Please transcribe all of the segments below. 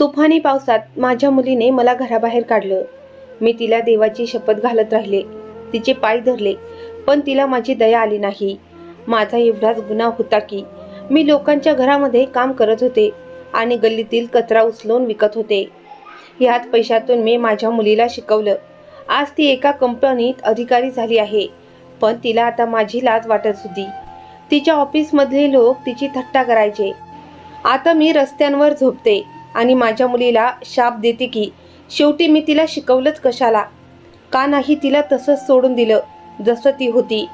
तुफानी पावसात माझ्या मुलीने मला घराबाहेर काढलं. मी तिला देवाची शपथ घालत राहिले, तिचे पाय धरले, पण तिला माझी दया आली नाही. माझा एवढाच गुन्हा होता की मी लोकांच्या घरामध्ये काम करत होते आणि गल्लीतील कचरा उचलून विकत होते. ह्याच पैशातून मी माझ्या मुलीला शिकवलं. आज ती एका कंपनीत अधिकारी झाली आहे, पण तिला आता माझी लाज वाटत होती. तिच्या ऑफिसमधले लोक तिची थट्टा करायचे. आता मी रस्त्यांवर झोपते आणि माझ्या मुलीला शाप देते की शेवटी मी तिला शिकवलंच कशाला. का नाही तिला तसंच सोडून दिलं जसं ती होती.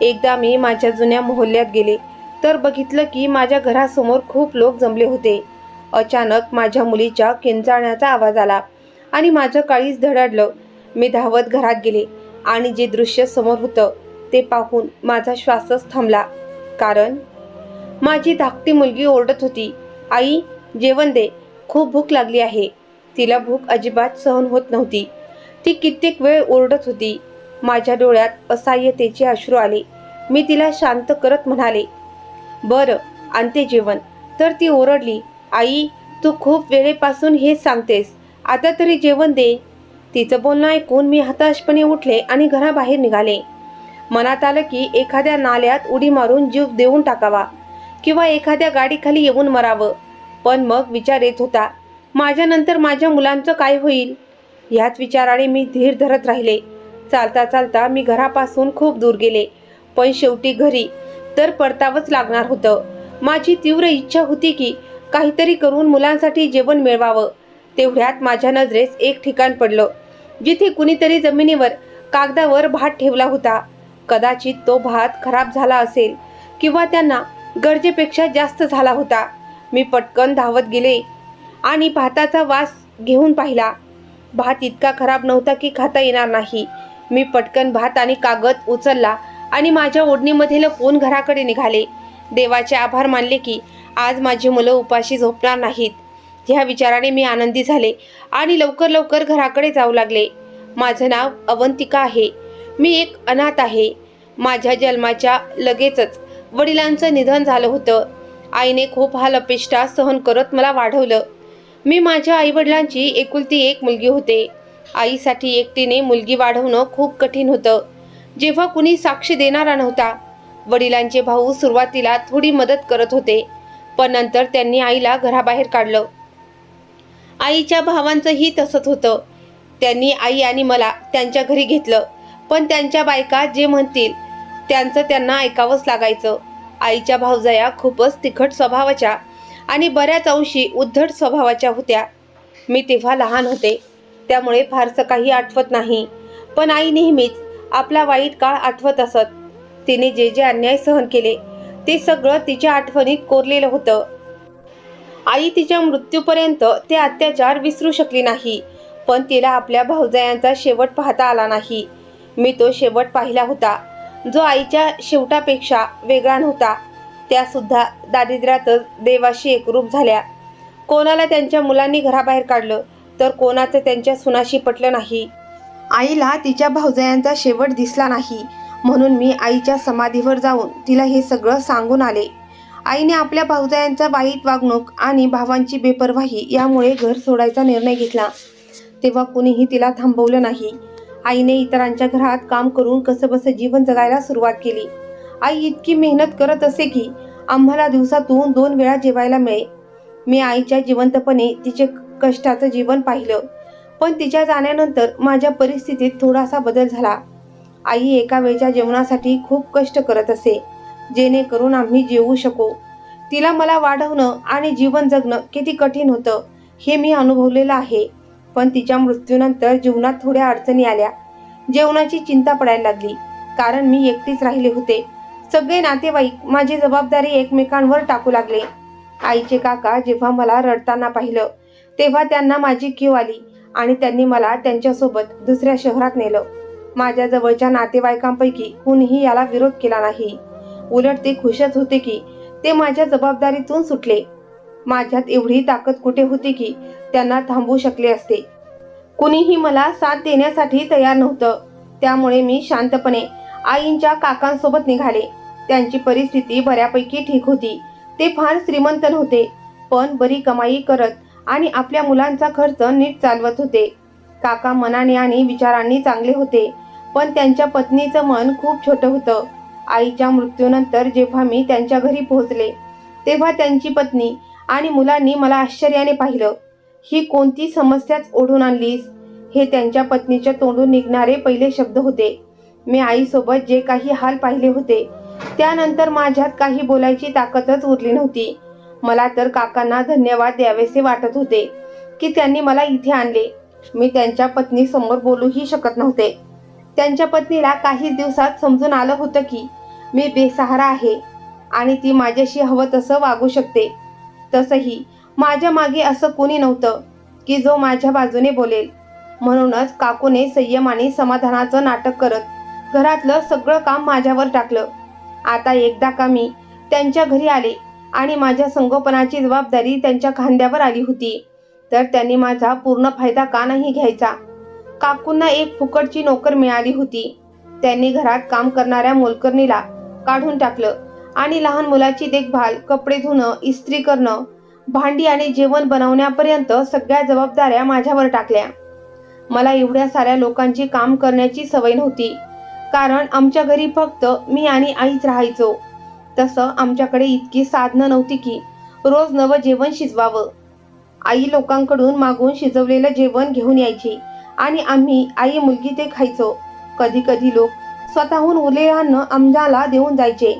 एकदा मी माझ्या जुन्या मोहल्ल्यात गेले तर बघितलं की माझ्या घरासमोर खूप लोक जमले होते. अचानक माझ्या मुलीच्या किंचाळण्याचा आवाज आला आणि माझं काळीज धडाडलं. मी धावत घरात गेले आणि जे दृश्य समोर होतं ते पाहून माझा श्वासच थांबला. कारण माझी धाकटी मुलगी ओरडत होती, आई जेवण दे, खूप भूक लागली आहे. तिला भूक अजिबात सहन होत नव्हती. ती कित्येक वेळ ओरडत होती. माझ्या डोळ्यात असहाय्यतेचे अश्रू आले. मी तिला शांत करत म्हणाले, बरं आणते जेवण. तर ती ओरडली, आई तू खूप वेळेपासून हेच सांगतेस, आता तरी जेवण दे. तिचं बोलणं ऐकून मी हताशपणे उठले आणि घराबाहेर निघाले. मनात आलं की एखाद्या नाल्यात उडी मारून जीव देऊन टाकावा किंवा एखाद्या गाडीखाली येऊन मरावं. पण मग विचार येत होता, माझ्यानंतर माझ्या मुलांचं काय होईल. ह्याच विचाराने मी धीर धरत राहिले. चालता चालता मी घरापासून खूप दूर गेले, पण शेवटी घरी तर परतावंच लागणार होतं. माझी तीव्र इच्छा होती की काहीतरी करून मुलांसाठी जेवण मिळवावं. तेवढ्यात माझ्या नजरेस एक ठिकाण पडलं, जिथे कुणीतरी जमिनीवर कागदावर भात ठेवला होता. कदाचित तो भात खराब झाला असेल किंवा त्यांना गरजेपेक्षा जास्त झाला होता. मी पटकन धावत गेले आणि भाताचा वास घेऊन पाहिला. भात इतका खराब नव्हता की खाता येणार नाही. मी पटकन भात आणि कागद उचलला आणि माझ्या ओढणीमध्ये लपवून घराकडे निघाले. देवाचे आभार मानले की आज माझी मुलं उपाशी झोपणार नाहीत. ह्या विचाराने मी आनंदी झाले आणि लवकर लवकर घराकडे जाऊ लागले. माझं नाव अवंतिका आहे. मी एक अनाथ आहे. माझ्या जन्माच्या लगेचच वडिलांचं निधन झालं होतं. आईने खूप हाल अपेष्टा सहन करत मला वाढवलं. मी माझ्या आईवडिलांची एकुलती एक मुलगी होते. आईसाठी एकटीने मुलगी वाढवणं खूप कठीण होतं, जेव्हा कुणी साक्ष देणारा नव्हता. वडिलांचे भाऊ सुरुवातीला थोडी मदत करत होते, पण नंतर त्यांनी आईला घराबाहेर काढलं. आईच्या भावांचंही तसंच होतं. त्यांनी आई आणि मला त्यांच्या घरी घेतलं, पण त्यांच्या बायका जे म्हणतील त्यांचं त्यांना ऐकावंच लागायचं. आईच्या भावजया खूपच तिखट स्वभावाच्या आणि बऱ्याच अंशी उद्धट स्वभावाच्या होत्या. मी तेव्हा लहान होते, त्यामुळे फारसं काही आठवत नाही, पण आई नेहमीच आपला वाईट काळ आठवत असत. तिने जे जे अन्याय सहन केले ते सगळं तिच्या आठवणीत कोरलेलं होतं. आई तिच्या मृत्यूपर्यंत ते अत्याचार विसरू शकली नाही, पण तिला आपल्या भावजयांचा शेवट पाहता आला नाही. मी तो शेवट पाहिला होता, जो आईच्या शेवटापेक्षा वेगळा नव्हता. त्या सुद्धा दारिद्र्यातच देवाशी एकरूप झाल्या. कोणाला त्यांच्या मुलांनी घराबाहेर काढलं तर कोणाचं त्यांच्या सुनाशी पटलं नाही. आईला तिच्या भावजयांचा शेवट दिसला नाही, म्हणून मी आईच्या समाधीवर जाऊन तिला हे सगळं सांगून आले. आईने आपल्या भावजयांचा वाईट वागणूक आणि भावांची बेपर्वाही यामुळे घर सोडायचा निर्णय घेतला. तेव्हा कुणीही तिला थांबवलं नाही. आईने इतरांच्या घरात काम करून कसंबसं जीवन जगायला सुरुवात केली. आई इतकी मेहनत करत असे की आम्हाला दिवसातून 2 वेळा जेवायला मिळे. मी आईच्या जिवंतपणे तिचे कष्टाचं जीवन पाहिलं, पण तिच्या जाण्यानंतर माझ्या परिस्थितीत थोडासा बदल झाला. आई एका वेळच्या जेवणासाठी खूप कष्ट करत असे, जेणेकरून आम्ही जेवू शकू. तिला मला वाढवणं आणि जीवन जगणं किती कठीण होतं हे मी अनुभवलेलं आहे. पण तिच्या मृत्यूनंतर जीवनात थोड्या अडचणी आल्या. जेवणाची चिंता पडायला लागली, कारण मी एकटीच राहिले होते. सगळे नातेवाईक माझी जबाबदारी एकमेकांवर टाकू लागले. आईचे काका जेव्हा मला रडताना पाहिलं तेव्हा त्यांना माझी कीव आली आणि त्यांनी मला त्यांच्यासोबत दुसऱ्या शहरात नेलं. माझ्या जवळच्या नातेवाईकांपैकी कुणीही याला विरोध केला नाही. उलट ते खुशच होते की ते माझ्या जबाबदारीतून सुटले. माझ्यात एवढी ताकद कुठे होती की त्यांना थांबवू शकले असते. कुणीही मला साथ देण्यासाठी तयार नव्हतं. त्यामुळे मी शांतपणे आईंच्या काकांसोबत निघाले. त्यांची परिस्थिती बऱ्यापैकी ठीक होती. ते फार श्रीमंत नव्हते, पण बरी कमाई करत आणि आपल्या मुलांचा खर्च नीट चालवत होते. काका मनाने आणि विचारांनी चांगले होते, पण त्यांच्या पत्नीचं मन खूप छोटं होतं. आईच्या मृत्यूनंतर जेव्हा मी त्यांच्या घरी पोहोचले तेव्हा त्यांची पत्नी आणि मुलांनी मला आश्चर्याने पाहिलं. ही कोणती समस्याच ओढून आणलीस, हे त्यांच्या पत्नीच्या तोंडून निघणारे पहिले शब्द होते. मी आईसोबत जे काही हाल पाहिले होते त्यानंतर माझ्यात काही बोलायची ताकदच उरली नव्हती. मला तर काकांना धन्यवाद द्यावेसे वाटत होते की त्यांनी मला इथे आणले. मी त्यांच्या पत्नीसमोर बोलूही शकत नव्हते. त्यांच्या पत्नीला काही दिवसात समजून आलं होतं की मी बेसहारा आहे आणि ती माझ्याशी हवं तसं वागू शकते. तसंही माझ्या मागे असं कोणी नव्हतं की जो माझ्या बाजूने बोलेल. म्हणूनच काकूने संयम आणि समाधानाचं नाटक करत घरातलं सगळं काम माझ्यावर टाकलं. आता एकदा का मी त्यांच्या घरी आले आणि माझ्या संगोपनाची जबाबदारी त्यांच्या खांद्यावर आली होती, तर त्यांनी माझा पूर्ण फायदा का नाही घ्यायचा. काकूंना एक फुकटची नोकर मिळाली होती. त्यांनी घरात काम करणाऱ्या मोलकरणीला काढून टाकलं आणि लहान मुलाची देखभाल, कपडे धुणं, इस्त्री करणं, भांडी आणि जेवण बनवण्यापर्यंत सगळ्या जबाबदाऱ्या माझ्यावर टाकल्या. मला एवढ्या साऱ्या लोकांची काम करण्याची सवय नव्हती, कारण आमच्या घरी फक्त मी आणि आईच राहायचो. तसं आमच्याकडे इतकी साधनं नव्हती की रोज नवं जेवण शिजवावं. आई लोकांकडून मागून शिजवलेलं जेवण घेऊन यायची आणि आम्ही आई मुलगी ते खायचो. कधी कधी लोक स्वतःहून उरलेलं अन्न आम्हाला देऊन जायचे.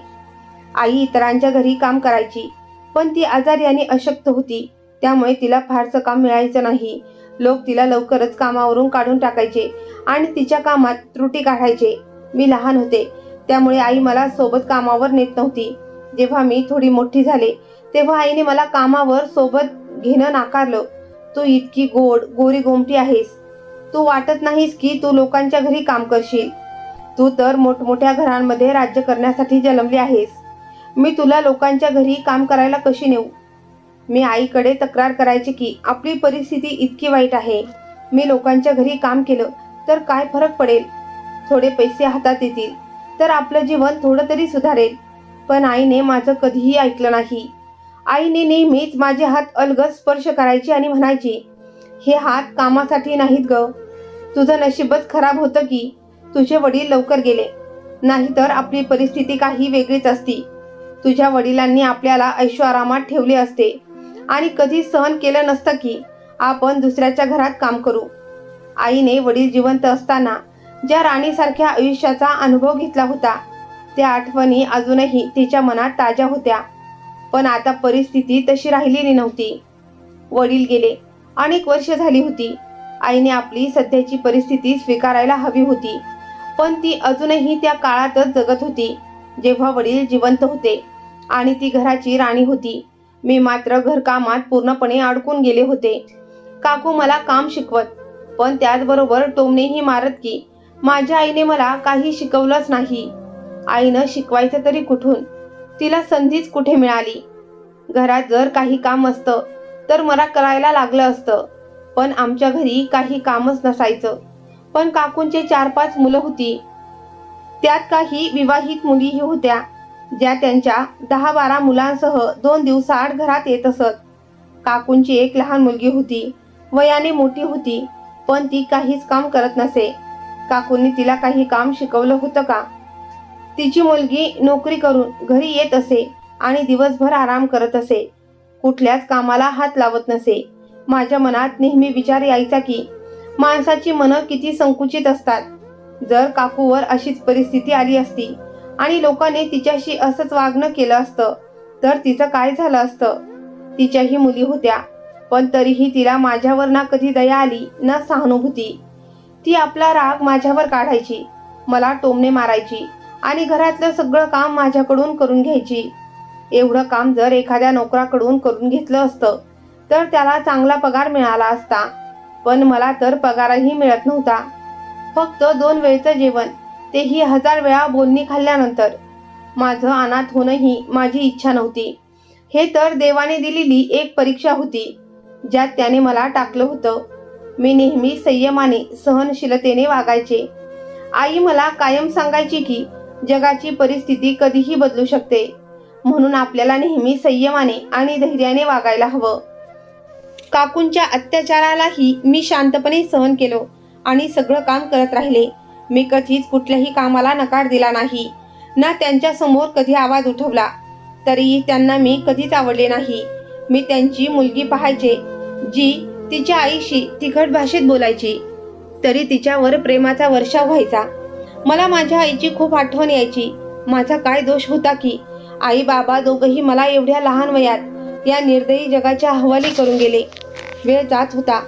आई इतरांच्या घरी काम करायची, पण ती आजारी आणि अशक्त होती, त्यामुळे तिला फारसं काम मिळायचं नाही. लोक तिला लवकरच कामावरून काढून टाकायचे आणि तिच्या कामात त्रुटी काढायचे. मी लहान होते, त्यामुळे आई मला सोबत कामावर नेत नव्हती. जेव्हा मी थोडी मोठी झाले तेव्हा आईने मला कामावर सोबत घेणं नाकारलं. तू इतकी गोड गोरी गोमटी आहेस, तू वाटत नाहीस की तू लोकांच्या घरी काम करशील. तू तर मोठमोठ्या घरांमध्ये राज्य करण्यासाठी जन्मली आहेस. मी तुला लोकांच्या घरी काम करायला कशी नेऊ. मी आईकडे तक्रार करायची की आपली परिस्थिती इतकी वाईट आहे. मी लोकांच्या घरी काम केलं तर काय फरक पडेल, थोडे पैसे हातात येतील तर आपलं जीवन थोडं तरी सुधारेल. पण आईने माझं कधीही ऐकलं नाही. आईने नेहमीच माझे हात अलगद स्पर्श करायची आणि म्हणायची, हे हात कामासाठी नाहीत ग. तुझं नशीबच खराब होतं की तुझे वडील लवकर गेले, नाहीतर आपली परिस्थिती काही वेगळीच असती. तुझ्या वडिलांनी आपल्याला ऐशोआरामात ठेवले असते आणि कधी सहन केलं नसतं की आपण दुसऱ्याच्या घरात काम करू. आईने वडील जिवंत असताना ज्या राणीसारख्या आयुष्याचा अनुभव घेतला होता त्या आठवणी अजूनही तिच्या मनात ताज्या होत्या. पण आता परिस्थिती तशी राहिलेली नव्हती. वडील गेले, अनेक वर्ष झाली होती. आईने आपली सध्याची परिस्थिती स्वीकारायला हवी होती, पण ती अजूनही त्या काळातच जगत होती जेव्हा वडील जिवंत होते आणि ती घराची राणी होती. मी मात्र घरकामात पूर्णपणे अडकून गेले होते. काकू मला काम शिकवत, पण त्याचबरोबर टोमणेही मारत की माझ्या आईने मला काही शिकवलंच नाही. आईनं शिकवायचं तरी कुठून, तिला संधीच कुठे मिळाली. घरात जर काही काम असतं तर मला करायला लागलं असतं, पण आमच्या घरी काही कामच नसायचं. पण काकूंचे 4-5 मुलं होती, त्यात काही विवाहित मुलीही होत्या ज्या त्यांच्या 10-12 मुलांसह 2 दिवसाआड घरात येत असत. काकूंची एक लहान मुलगी होती, वयाने मोठी होती, पण ती काहीच काम करत नसे. काकूंनी तिला काही काम शिकवलं होतं का. तिची मुलगी नोकरी करून घरी येत असे आणि दिवसभर आराम करत असे, कुठल्याच कामाला हात लावत नसे. माझ्या मनात नेहमी विचार यायचा की माणसाची मनं किती संकुचित असतात. जर काकूवर अशीच परिस्थिती आली असती आणि लोकांनी तिच्याशी असंच वागणं केलं असतं तर तिचं काय झालं असतं. तिच्याही मुली होत्या, पण तरीही तिला माझ्यावर ना कधी दया आली ना सहानुभूती. ती आपला राग माझ्यावर काढायची, मला टोमणे मारायची आणि घरातलं सगळं काम माझ्याकडून करून घ्यायची. एवढं काम जर एखाद्या नोकराकडून करून घेतलं असतं तर त्याला चांगला पगार मिळाला असता, पण मला तर पगारही मिळत नव्हता. फक्त 2 वेळचं जेवण, तेही 1000 वेळा बोलणी खाल्ल्यानंतर. माझं अनाथ होणंही माझी इच्छा नव्हती. हे तर देवाने दिलेली एक परीक्षा होती ज्यात त्याने मला टाकलं होतं. मी नेहमी संयमाने सहनशीलतेने वागायचे. आई मला कायम सांगायची की जगाची परिस्थिती कधीही बदलू शकते, म्हणून आपल्याला नेहमी संयमाने आणि धैर्याने वागायला हवं. काकूंच्या अत्याचारालाही मी शांतपणे सहन केलो आणि सगळं काम करत राहिले. मी कधीच कुठल्याही कामाला नकार दिला नाही, ना त्यांच्या समोर कधी आवाज उठवला. तरीही त्यांना मी कधीच आवडले नाही. मी त्यांची मुलगी पाहायचे, जी तिच्या आईशी तिखट भाषेत बोलायची, तरी तिच्यावर प्रेमाचा वर्षाव व्हायचा. मला माझ्या आईची खूप आठवण यायची. माझा काय दोष होता की आई बाबा दोघंही मला एवढ्या लहान वयात या निर्दयी जगाच्या हवाली करून गेले. वेळ जात होता.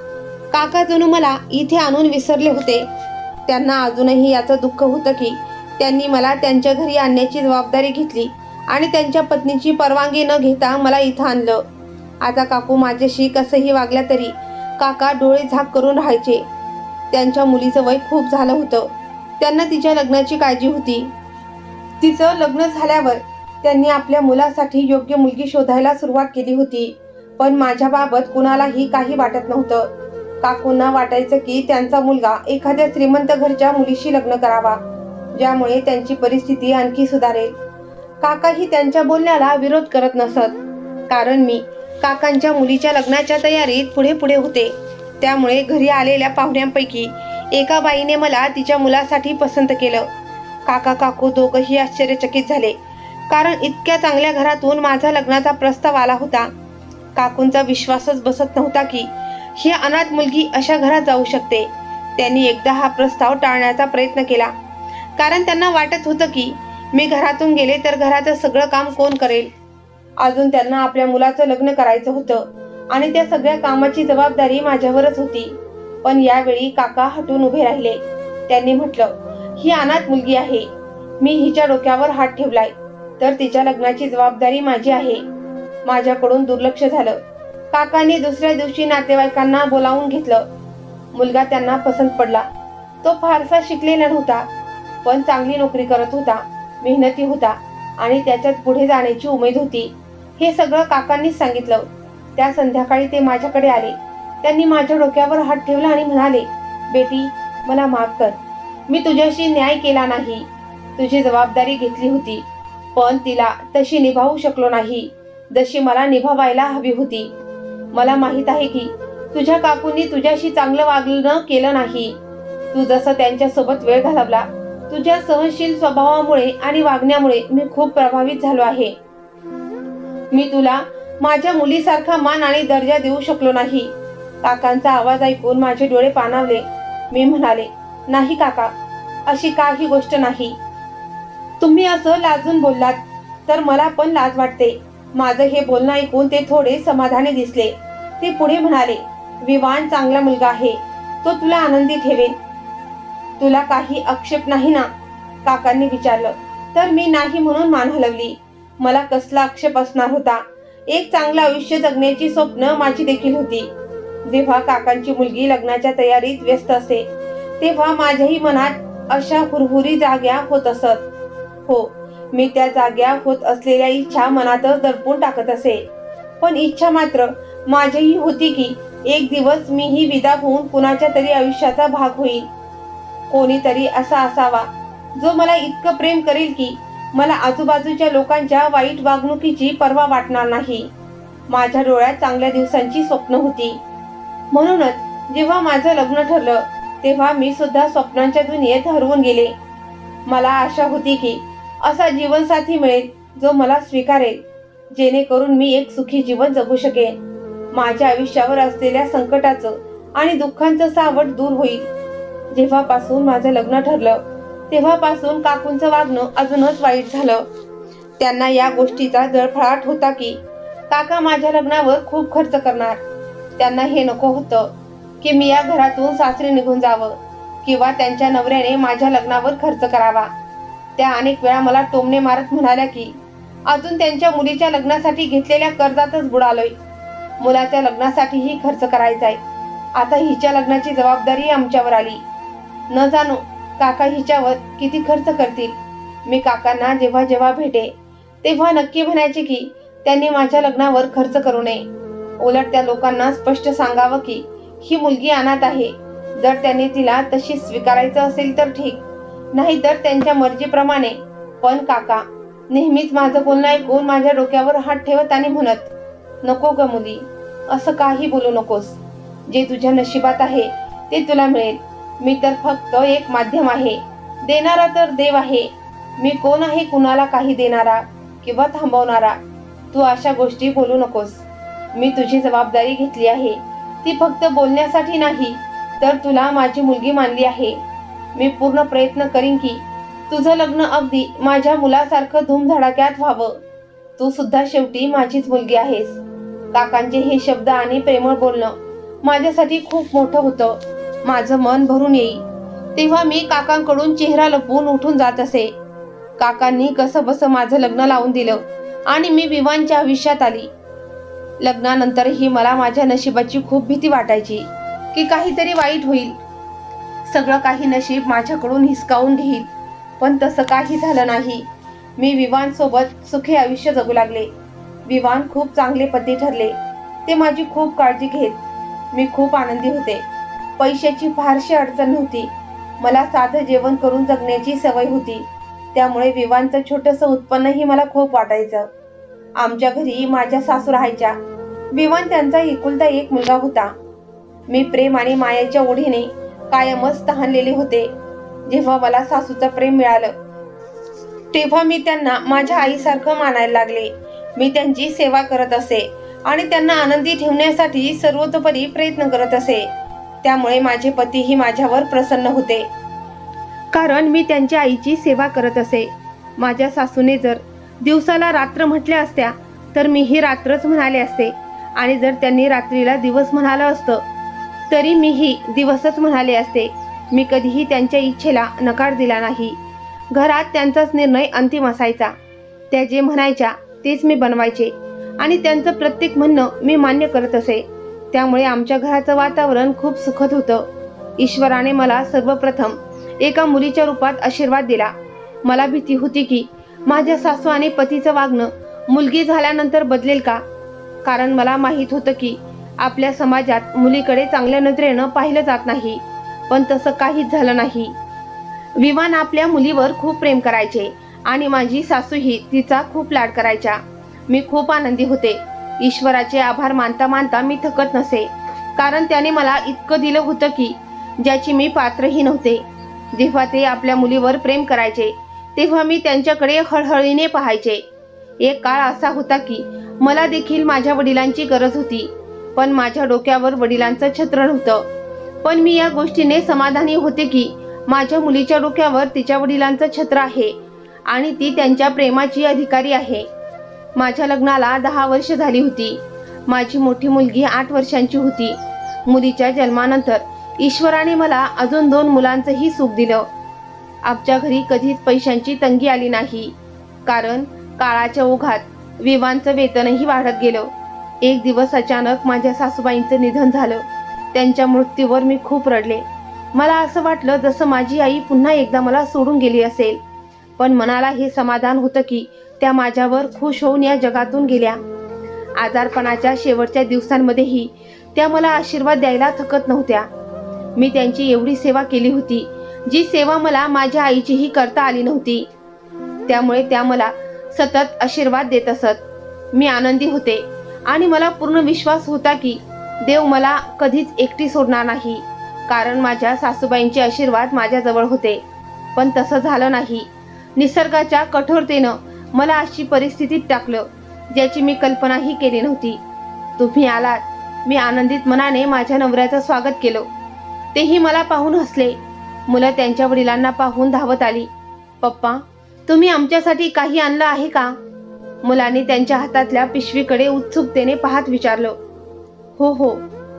काका जणू मला इथे आणून विसरले होते. त्यांना अजूनही याचं दुःख होतं की त्यांनी मला त्यांच्या घरी आणण्याची जबाबदारी घेतली आणि त्यांच्या पत्नीची परवानगी न घेता मला इथं आणलं. आता काकू माझ्याशी कसंही वागल्या तरी काका डोळे झाक करून राहायचे. त्यांच्या मुलीचं वय खूप झालं होतं. त्यांना तिच्या लग्नाची काळजी होती. तिचं लग्न झाल्यावर त्यांनी आपल्या मुलासाठी योग्य मुलगी शोधायला सुरुवात केली होती. पण माझ्याबाबत कुणालाही काही वाटत नव्हतं. काकूंना वाटायचं की त्यांचा मुलगा एखाद्या श्रीमंत घरच्या मुलीशी लग्न करावा, ज्यामुळे त्यांची परिस्थिती आणखी सुधारेल. काकाही त्यांच्या बोलण्याला विरोध करत नसत, कारण मी काकांच्या मुलीच्या लग्नाच्या तयारीत पुढे पुढे होते. त्यामुळे घरी आलेल्या पाहुण्यांपैकी एका बाईने मला तिच्या मुलासाठी पसंत केलं. काका काकू दोघंही आश्चर्यचकित झाले, कारण इतक्या चांगल्या घरातून माझा लग्नाचा प्रस्ताव आला होता. काकूंचा विश्वासच बसत नव्हता की ही अनाथ मुलगी अशा घरात जाऊ शकते. त्यांनी एकदा हा प्रस्ताव टाळण्याचा प्रयत्न केला, कारण त्यांना वाटत होतं की मी घरातून गेले तर घराचं सगळं काम कोण करेल. अजून त्यांना आपल्या मुलाचं लग्न करायचं होतं आणि त्या सगळ्या कामाची जबाबदारी माझ्यावरच होती. पण यावेळी काका हटून उभे राहिले. त्यांनी म्हटलं, ही अनाथ मुलगी आहे. मी हिच्या डोक्यावर हात ठेवलाय तर तिच्या लग्नाची जबाबदारी माझी आहे. माझ्याकडून दुर्लक्ष झालं. काकांनी दुसऱ्या दिवशी नातेवाईकांना बोलावून घेतलं. मुलगा त्यांना पसंत पडला. तो फारसा शिकलेला नव्हता, पण चांगली नोकरी करत होता, मेहनती होता आणि त्याच्यात पुढे जाण्याची उमेद होती. हे सगळं काकांनीच सांगितलं. त्या संध्याकाळी ते माझ्याकडे आले. त्यांनी माझ्या डोक्यावर हात ठेवला आणि म्हणाले, बेटी, मला माफ कर. मी तुझ्याशी न्याय केला नाही. तुझी जबाबदारी घेतली होती, पण तिला तशी निभावू शकलो नाही जशी मला निभावायला हवी होती. मला माहित आहे की तुझ्या काकूंनी तुझ्याशी चांगलं वागणं केलं नाही. तू जसं त्यांच्यासोबत वेळ घालवला, तुझ्या सहनशील स्वभावामुळे आणि वागण्यामुळे मी खूप प्रभावित झालो आहे. मी तुला माझ्या मुलीसारखा मान आणि दर्जा देऊ शकलो नाही. काकांचा आवाज ऐकून माझे डोळे पाणावले. मी म्हणाले, नाही काका, अशी काही गोष्ट नाही. तुम्ही असं लाजून बोललात तर मला पण लाज वाटते. माझं हे बोलणं ऐकून ते थोडे समाधानी दिसले. ते पुढे म्हणाले, विवान चांगला मुलगा आहे, तो तुला आनंदी ठेवेल. तुला काही आक्षेप नाही ना? काकांनी विचारलं. तर मी नाही म्हणून मान हलवली. मला कसला आक्षेप असणार होता? एक चांगलं आयुष्य जगण्याची स्वप्न माझी देखील होती. जेव्हा काकांची मुलगी लग्नाच्या तयारीत व्यस्त असे, तेव्हा माझ्याही मनात अशा हुरहुरी जाग्या होत असत. हो, मी त्या जाग्या होत असलेल्या इच्छा मनातच दडपून टाकत असे. पण इच्छा मात्र माझीही होती की एक दिवस मीही विदा होऊन कुणाच्या तरी आयुष्याचा भाग होईल. कोणीतरी असा असावा जो मला इतकं प्रेम करेल की मला आजूबाजूच्या लोकांच्या वाईट वागणुकीची पर्वा वाटणार नाही. माझ्या डोळ्यात चांगल्या दिवसांची स्वप्न होती. म्हणूनच जेव्हा माझं लग्न ठरलं तेव्हा मी सुद्धा स्वप्नांच्या दुनियेत हरवून गेले. मला आशा होती की असा जीवनसाथी मिळेल जो मला स्वीकारेल, जेणेकरून मी एक सुखी जीवन जगू शकेन. माझ्या आयुष्यावर असलेल्या संकटाचं आणि दुःखांचं सावट दूर होईल. जेव्हापासून माझं लग्न ठरलं तेव्हापासून काकूंचं वागणं अजूनच वाईट झालं. त्यांना या गोष्टीचा जळफळाट होता की काका माझ्या लग्नावर खूप खर्च करणार. त्यांना हे नको होतं की मी या घरातून सासरी निघून जावं किंवा त्यांच्या नवऱ्याने माझ्या लग्नावर खर्च करावा. त्या अनेक वेळा मला टोमणे मारत म्हणाल्या की अजून त्यांच्या मुलीच्या लग्नासाठी घेतलेल्या कर्जातच बुडालोय. मुलाच्या लग्नासाठीही खर्च करायचाय. आता हिच्या लग्नाची जबाबदारी आमच्यावर आली. न जाणो काका हिच्यावर किती खर्च करतील. मी काकांना जेव्हा जेव्हा भेटे तेव्हा नक्की म्हणायचे की त्यांनी माझ्या लग्नावर खर्च करू नये. उलट त्या लोकांना स्पष्ट सांगावं की ही मुलगी अनाथ आहे. जर त्यांनी तिला तशी स्वीकारायचं असेल तर ठीक, नाही तर त्यांच्या मर्जीप्रमाणे. पण काका नेहमीच माझं बोलणं ऐकून माझ्या डोक्यावर हात ठेवत आणि म्हणत, नको ग मुली, असं काही बोलू नकोस. जे तुझ्या नशिबात आहे ते तुला मिळेल. मी तर फक्त एक माध्यम आहे. देणारा तर देव आहे. मी कोण आहे कुणाला काही देणारा किंवा थांबवणारा? तू अशा गोष्टी बोलू नकोस. मी तुझी जबाबदारी घेतली आहे, ती फक्त बोलण्यासाठी नाही तर तुला माझी मुलगी मानली आहे. मी पूर्ण प्रयत्न करीन की तुझं लग्न अगदी माझ्या मुलासारखं धूमधडाक्यात व्हावं. तू सुद्धा शेवटी माझीच मुलगी आहेस. काकांचे हे शब्द आणि प्रेमळ बोलणं माझ्यासाठी खूप मोठं होतं. माझं मन भरून येई तेव्हा मी काकांकडून चेहरा लपवून उठून जात असे. काकांनी कसं बसं माझं लग्न लावून दिलं आणि मी विवांच्या आयुष्यात आली. लग्नानंतरही मला माझ्या नशिबाची खूप भीती वाटायची की काहीतरी वाईट होईल, सगळं काही नशीब माझ्याकडून हिसकावून घेईल. पण तसं काही झालं नाही. मी विवांसोबत सुखी आयुष्य जगू लागले. विवान खूप चांगले पती ठरले. ते माझी खूप काळजी घेत. मी खूप आनंदी होते. पैशाची फारशी अडचण नव्हती. मला साधं जेवण करून जगण्याची सवय होती. त्यामुळे विवांचं छोटंसं उत्पन्नही मला खूप वाटायचं. आमच्या घरी माझ्या सासू राहायच्या. विवान त्यांचा एकुलता एक मुलगा होता. मी प्रेम आणि मायाच्या ओढीने कायमच तहानलेले होते. जेव्हा मला सासूचं प्रेम मिळालं तेव्हा मी त्यांना माझ्या आईसारखं मानायला लागले. मी त्यांची सेवा करत असे आणि त्यांना आनंदी ठेवण्यासाठी सर्वतोपरी प्रयत्न करत असे. त्यामुळे माझे पतीही माझ्यावर प्रसन्न होते, कारण मी त्यांच्या आईची सेवा करत असे. माझ्या सासूने जर दिवसाला रात्र म्हटल्या असत्या तर मीही रात्रच म्हणाले असते, आणि जर त्यांनी रात्रीला दिवस म्हणालं असतं तरी मीही दिवसच म्हणाले असते. मी कधीही त्यांच्या इच्छेला नकार दिला नाही. घरात त्यांचाच निर्णय अंतिम असायचा. त्या जे म्हणायच्या तेच मी बनवायचे आणि त्यांचं प्रत्येक म्हणणं मी मान्य करत असे. त्यामुळे आमच्या घराचं वातावरण खूप सुखद होतं. ईश्वराने मला सर्वप्रथम एका मुलीच्या रूपात आशीर्वाद दिला. मला भीती होती की माझ्या सासू आणि पतीचं वागणं मुलगी झाल्यानंतर बदलेल का, कारण मला माहीत होतं की आपल्या समाजात मुलीकडे चांगल्या नजरेनं पाहिलं जात नाही. पण तसं काहीच झालं नाही. विवान आपल्या मुलीवर खूप प्रेम करायचे आणि माझी सासूही तिचा खूप लाड करायच्या. मी खूप आनंदी होते. ईश्वराचे आभार मानता मानता मी थकत नसे, कारण त्याने मला इतकं दिलं होतं की ज्याची मी पात्रही नव्हते. जेव्हा ते आपल्या मुलीवर प्रेम करायचे तेव्हा मी त्यांच्याकडे हळहळीने पाहायचे. एक काळ असा होता की मला देखील माझ्या वडिलांची गरज होती, पण माझ्या डोक्यावर वडिलांचं छत्र नव्हतं. पण मी या गोष्टीने समाधानी होते की माझ्या मुलीच्या डोक्यावर तिच्या वडिलांचं छत्र आहे आणि ती त्यांच्या प्रेमाची अधिकारी आहे. माझ्या लग्नाला 10 वर्ष झाली होती. माझी मोठी मुलगी 8 वर्षांची होती. मुलीच्या जन्मानंतर ईश्वराने मला अजून 2 मुलांचंही सुख दिलं. आमच्या घरी कधीच पैशांची तंगी आली नाही, कारण काळाच्या ओघात विवांचं वेतनही वाढत गेलं. एक दिवस अचानक माझ्या सासूबाईंचं निधन झालं. त्यांच्या मृत्यूवर मी खूप रडले. मला असं वाटलं जसं माझी आई पुन्हा एकदा मला सोडून गेली असेल. पण मनाला हे समाधान होतं की त्या माझ्यावर खुश होऊन या जगातून गेल्या. आजारपणाच्या शेवटच्या दिवसांमध्येही त्या मला आशीर्वाद द्यायला थकत नव्हत्या. मी त्यांची एवढी सेवा केली होती जी सेवा मला माझ्या आईचीही करता आली नव्हती. त्यामुळे त्या मला सतत आशीर्वाद देत असत. मी आनंदी होते आणि मला पूर्ण विश्वास होता की देव मला कधीच एकटी सोडणार नाही, कारण माझ्या सासूबाईंचे आशीर्वाद माझ्याजवळ होते. पण तसं झालं नाही. निसर्गाच्या कठोरतेनं मला अशी परिस्थितीत टाकलं ज्याची मी कल्पनाही केली नव्हती. तुम्ही आलात. मी आनंदित मनाने माझ्या नवऱ्याचं स्वागत केलं. तेही मला पाहून हसले. मुलं त्यांच्या वडिलांना पाहून धावत आली. पप्पा, तुम्ही आमच्यासाठी काही आणलं आहे का? मुलांनी त्यांच्या हातातल्या पिशवीकडे उत्सुकतेने पाहत विचारलं. हो हो,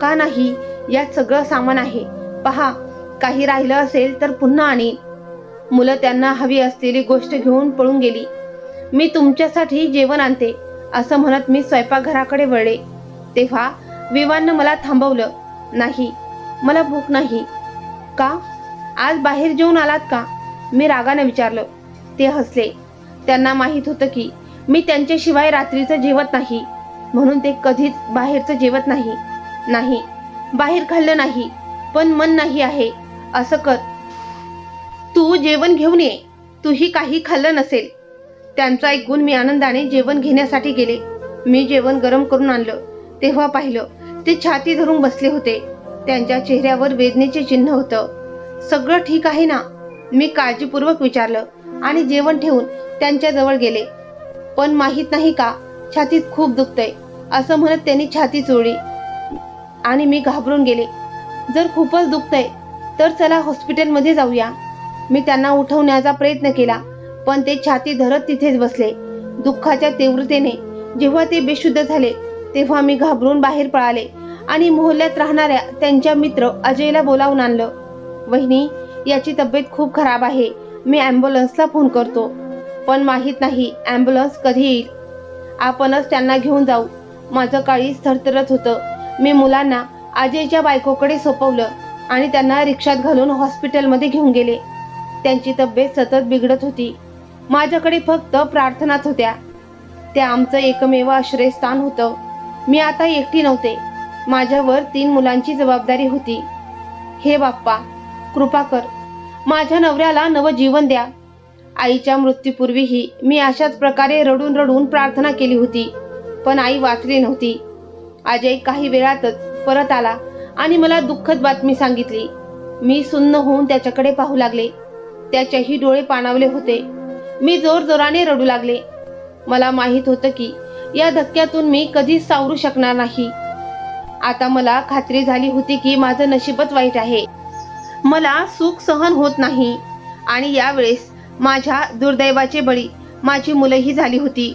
का नाही, यात सगळं सामान आहे. पहा, काही राहिलं असेल तर पुन्हा आणीन. मुलं त्यांना हवी असलेली गोष्ट घेऊन पळून गेली. मी तुमच्यासाठी जेवण आणते असं म्हणत मी स्वयंपाकघराकडे वळले. तेव्हा विवाननं मला थांबवलं. नाही, मला भूक नाही. का? आज बाहेर जेवून आलात का? मी रागाने विचारलं. ते हसले. त्यांना माहीत होतं की मी त्यांच्याशिवाय रात्रीचं जेवत नाही, म्हणून ते कधीच बाहेरचं जेवत नाही. नाही, बाहेर खाल्लं नाही, पण मन नाही आहे. असं कर, तू जेवण घेऊन ये. तूही काही खाल्लं नसेल. त्यांचं ऐकून मी आनंदाने जेवण घेण्यासाठी गेले. मी जेवण गरम करून आणलं. तेव्हा पाहिलं ते छाती धरून बसले होते. त्यांच्या चेहऱ्यावर वेदनेचे चिन्ह होतं. सगळं ठीक आहे ना, मी काळजीपूर्वक विचारलं आणि जेवण ठेवून त्यांच्या जवळ गेले. पण माहित नाही का छातीत खूप दुखतंय असं म्हणत त्यांनी छाती चोळली आणि मी घाबरून गेले. जर खूपच दुखतंय तर चला हॉस्पिटलमध्ये जाऊया. मी त्यांना उठवण्याचा प्रयत्न केला पण ते छाती धरत तिथेच बसले. दुःखाच्या तीव्रतेने जेव्हा ते बेशुद्ध झाले तेव्हा मी घाबरून बाहेर पळाले आणि मोहल्ल्यात राहणाऱ्या त्यांच्या मित्र अजयला बोलावून आणलं. वहिनी, याची तब्येत खूप खराब आहे, मी ॲम्ब्युलन्सला फोन करतो. पण माहीत नाही ॲम्ब्युलन्स कधी येईल. आपणच त्यांना घेऊन जाऊ. माझं काळीज थरथरत होतं. मी मुलांना अजयच्या बायकोकडे सोपवलं आणि त्यांना रिक्षात घालून हॉस्पिटलमध्ये घेऊन गेले. त्यांची तब्येत सतत बिघडत होती. माझ्याकडे फक्त प्रार्थनाच होत्या. ते आमचं एकमेव आश्रयस्थान होतं. मी आता एकटी नव्हते. माझ्यावर 3 मुलांची जबाबदारी होती. हे बाप्पा, कृपा कर, माझ्या नवऱ्याला नवं जीवन द्या. आईच्या मृत्यूपूर्वीही मी अशाच प्रकारे रडून रडून प्रार्थना केली होती, पण आई वाचली नव्हती. अजय काही वेळातच परत आला आणि मला दुःखद बातमी सांगितली. मी सुन्न होऊन त्याच्याकडे पाहू लागले. त्याचेही डोळे पाणावले होते. मी जोरजोराने रडू लागले. मला माहित होतं की या धक्क्यातून मी कधीच सावरू शकणार नाही. आता मला खात्री झाली होती की माझं नशीबच वाईट आहे. मला सुख सहन होत नाही. आणि यावेळेस माझ्या दुर्दैवाचे बळी माझी मुलंही झाली होती.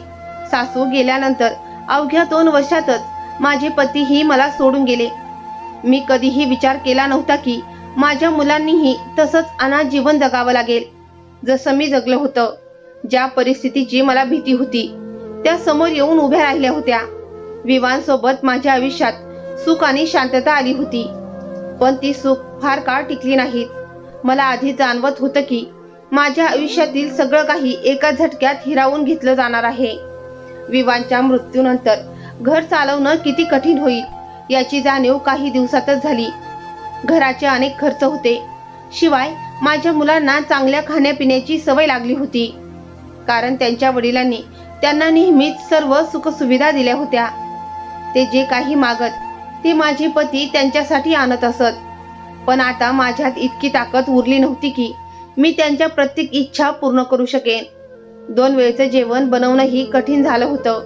सासू गेल्यानंतर अवघ्या 2 वर्षातच माझे पतीही मला सोडून गेले. मी कधीही विचार केला नव्हता की माझ्या मुलांनीही तसंच अनाथ जीवन जगावं लागेल जसं मी जगलं होतं. ज्या परिस्थितीची मला भीती होती त्या समोर येऊन उभ्या राहिल्या होत्या. विवांसोबत माझ्या आयुष्यात सुख आणि शांतता आली होती, पण ती सुख फार काळ टिकली नाहीत. मला आधी जाणवत होतं की माझ्या आयुष्यातील सगळं काही एका झटक्यात हिरावून घेतलं जाणार आहे. विवांच्या मृत्यूनंतर घर चालवणं किती कठीण होईल याची जाणीव काही दिवसातच झाली. घराचे अनेक खर्च होते. शिवाय माझ्या मुलांना चांगल्या खाण्यापिण्याची सवय लागली होती, कारण त्यांच्या वडिलांनी त्यांना नेहमीच सर्व सुखसुविधा दिल्या होत्या. ते जे काही मागत ते माझे पती त्यांच्यासाठी आणत असत. पण आता माझ्यात इतकी ताकद उरली नव्हती की मी त्यांच्या प्रत्येक इच्छा पूर्ण करू शकेन. 2 वेळचं जेवण बनवणंही कठीण झालं होतं.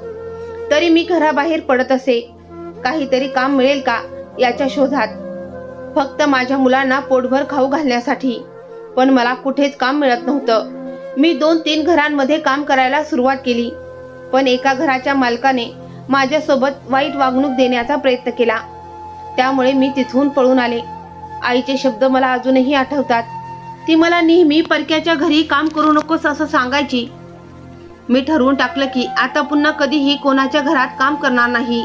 तरी मी घराबाहेर पडत असे, काहीतरी काम मिळेल का याच्या शोधात, फक्त माझ्या मुलांना पोटभर खाऊ घालण्यासाठी. पण मला कुठेच काम मिळत नव्हतं. मी 2-3 घरांमध्ये काम करायला सुरुवात केली, पण एका घराच्या मालकाने माझ्यासोबत वाईट वागणूक देण्याचा प्रयत्न केला. त्यामुळे मी तिथून पळून आले. आईचे शब्द मला अजूनही आठवतात. ती मला नेहमी परक्याच्या घरी काम करू नकोस असं सांगायची. मी ठरवून टाकलं की आता पुन्हा कधीही कोणाच्या घरात काम करणार नाही.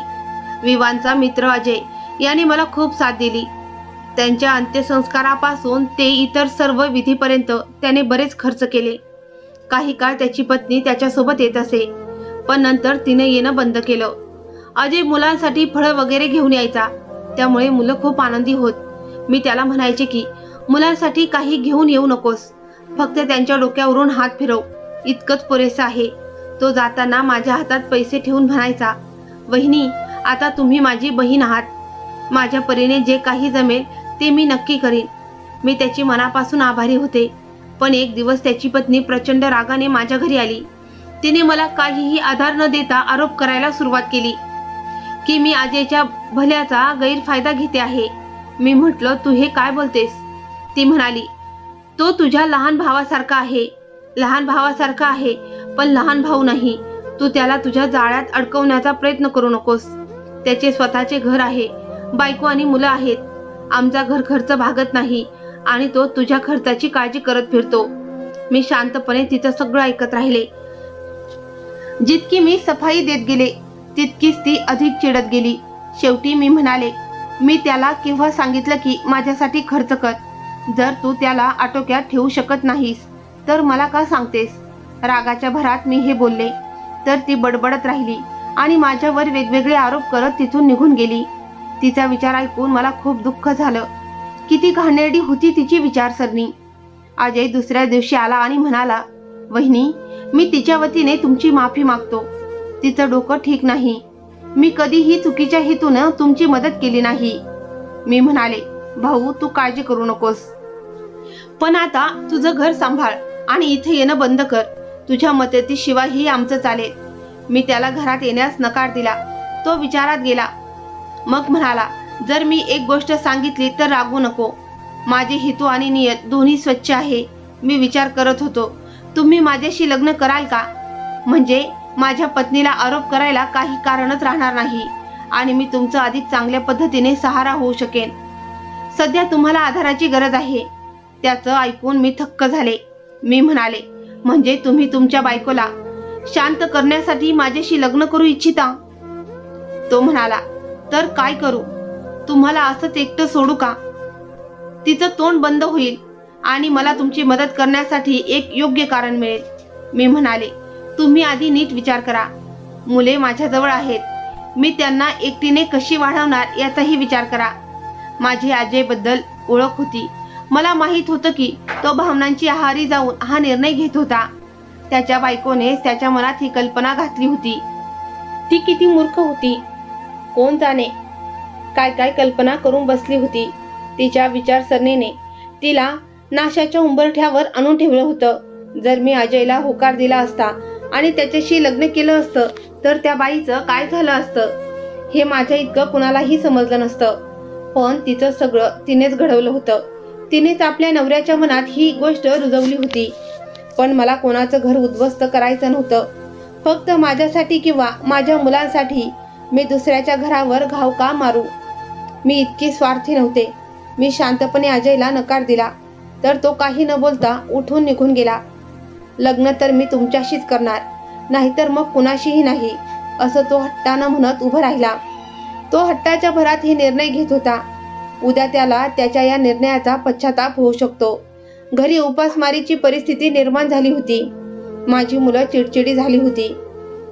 विवांचा मित्र अजय याने मला खूप साथ दिली. त्यांच्या अंत्यसंस्कारापासून ते इतर सर्व विधीपर्यंत त्याने बरेच खर्च केले. काही काळ त्याची पत्नी त्याच्यासोबत येत असे, पण नंतर तिने येणं बंद केलं. अजय मुलांसाठी फळं वगैरे घेऊन यायचा, त्यामुळे मुलं खूप आनंदी होत. मी त्याला म्हणायचे की मुलांसाठी काही घेऊन येऊ नकोस, फक्त त्यांच्या डोक्यावरून हात फिरव, इतकंच पुरेसं आहे. तो जाताना माझ्या हातात पैसे ठेवून म्हणायचा, वहिनी, आता तुम्ही माझी बहीण आहात. माझ्या परीने जे काही जमेल ते मी नक्की करीन. मी त्याची मनापासून आभारी होते. पण एक दिवस त्याची पत्नी प्रचंड रागाने माझ्या घरी आली. तिने मला काहीही आधार न देता आरोप करायला सुरुवात केली की मी अजयच्या भल्याचा गैरफायदा घेते आहे. मी म्हटलं, तू हे काय बोलतेस? ती म्हणाली, तो तुझ्या लहान भावासारखा आहे. लहान भावासारखा आहे, पण लहान भाऊ नाही. तू त्याला तुझ्या जाळ्यात अडकवण्याचा प्रयत्न करू नकोस. त्याचे स्वतःचे घर आहे, बायको आणि मुलं आहेत. आमचा घर खर्च भागत नाही आणि तो तुझ्या खर्चाची काळजी करत फिरतो. मी शांतपणे तिचं सगळं ऐकत राहिले. जितकी मी सफाई देत गेले तितकीच ती अधिक चिडत गेली. शेवटी मी म्हणाले, मी त्याला केव्हा सांगितलं की माझ्यासाठी खर्च कर? जर तू त्याला आटोक्यात ठेवू शकत नाहीस तर मला का सांगतेस? रागाच्या भरात मी हे बोलले तर ती बडबडत राहिली आणि माझ्यावर वेगवेगळे आरोप करत तिथून निघून गेली. तिचा विचार ऐकून मला खूप दुःख झालं. किती घाणेरडी होती तिची विचारसरणी. अजय दुसऱ्या दिवशी आला आणि म्हणाला, वहिनी, मी तिच्या वतीने तुमची माफी मागतो. तिचं डोकं ठीक नाही. मी कधीही चुकीच्या हेतून तुमची मदत केली नाही. मी म्हणाले, भाऊ तू काळजी करू नकोस, पण आता तुझं घर सांभाळ आणि इथे येणं बंद कर. तुझ्या मदतीशिवायही आमचं चालेल. मी त्याला घरात येण्यास नकार दिला. तो विचारात गेला. मग म्हणाला, जर मी एक गोष्ट सांगितली तर रागवू नको. माझे हेतू आणि नियत दोन्ही स्वच्छ आहे. मी विचार करत होतो, तुम्ही माझ्याशी लग्न कराल का? म्हणजे माझ्या पत्नीला आरोप करायला काही कारणच राहणार नाही आणि मी तुमचं अधिक चांगल्या पद्धतीने सहारा होऊ शकेन. सध्या तुम्हाला आधाराची गरज आहे. त्याचं ऐकून मी थक्क झाले. मी म्हणाले, म्हणजे तुम्ही तुमच्या बायकोला शांत करण्यासाठी माझ्याशी लग्न करू इच्छिता? तो म्हणाला, तर काय करू? तुम्हाला असंच एकटं सोडू का? तिचं तोंड बंद होईल आणि मला तुमची मदत करण्यासाठी एक योग्य कारण मिळेल. मी म्हणाले, तुम्ही आधी नीट विचार करा. मुले माझ्याजवळ आहेत. मी त्यांना एकटीने कशी वाढवणार याचाही विचार करा. माझी अजयबद्दल ओळख होती. मला माहीत होतं की तो भावनांची आहारी जाऊन हा निर्णय घेत होता. त्याच्या बायकोने त्याच्या मनात ही कल्पना घातली होती. ती किती मूर्ख होती कोण जाणे. काय काय कल्पना करून बसली होती. तिच्या विचारसरणीने तिला नाशाच्या उंबरठ्यावर आणून ठेवलं होतं. जर मी अजयला होकार दिला असता आणि त्याच्याशी लग्न केलं असतं तर त्या बाईचं काय झालं असतं हे माझ्या इतकं कुणालाही समजलं नसतं. पण तिचं सगळं तिनेच घडवलं होतं. तिनेच आपल्या नवऱ्याच्या मनात ही गोष्ट रुजवली होती. पण मला कोणाचं घर उद्ध्वस्त करायचं नव्हतं. फक्त माझ्यासाठी किंवा माझ्या मुलांसाठी मी दुसऱ्याच्या घरावर घाव का मारू? मी इतकी स्वार्थी नव्हते. मी शांतपणे अजयला नकार दिला तर तो काही न बोलता उठून निघून गेला. लग्न तर मी तुमच्याशीच करणार, नाहीतर मग कुणाशीही नाही, असं तो हट्टानं म्हणत उभं राहिला. तो हट्टाच्या भरात हे निर्णय घेत होता. उद्या त्याला त्याच्या या निर्णयाचा पश्चाताप होऊ शकतो. घरी उपासमारीची परिस्थिती निर्माण झाली होती. माझी मुलं चिडचिडी झाली होती.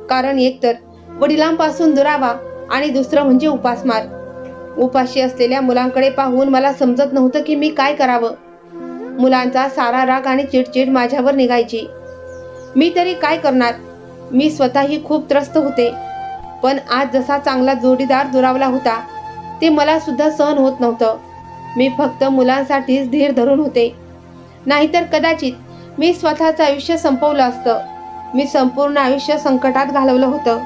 कारण एकतर वडिलांपासून दुरावा आणि दुसरं म्हणजे उपासमार. उपाशी असलेल्या मुलांकडे पाहून मला समजत नव्हतं की मी काय करावं. मुलांचा सारा राग आणि चिडचिड माझ्यावर निघायची. मी तरी काय करणार? मी स्वतःही खूप त्रस्त होते. पण आज जसा चांगला जोडीदार दुरावला होता ते मला सुद्धा सहन होत नव्हतं. मी फक्त मुलांसाठीच धीर धरून होते. नाहीतर कदाचित मी स्वतःचं आयुष्य संपवलं असतं. मी संपूर्ण आयुष्य संकटात घालवलं होतं.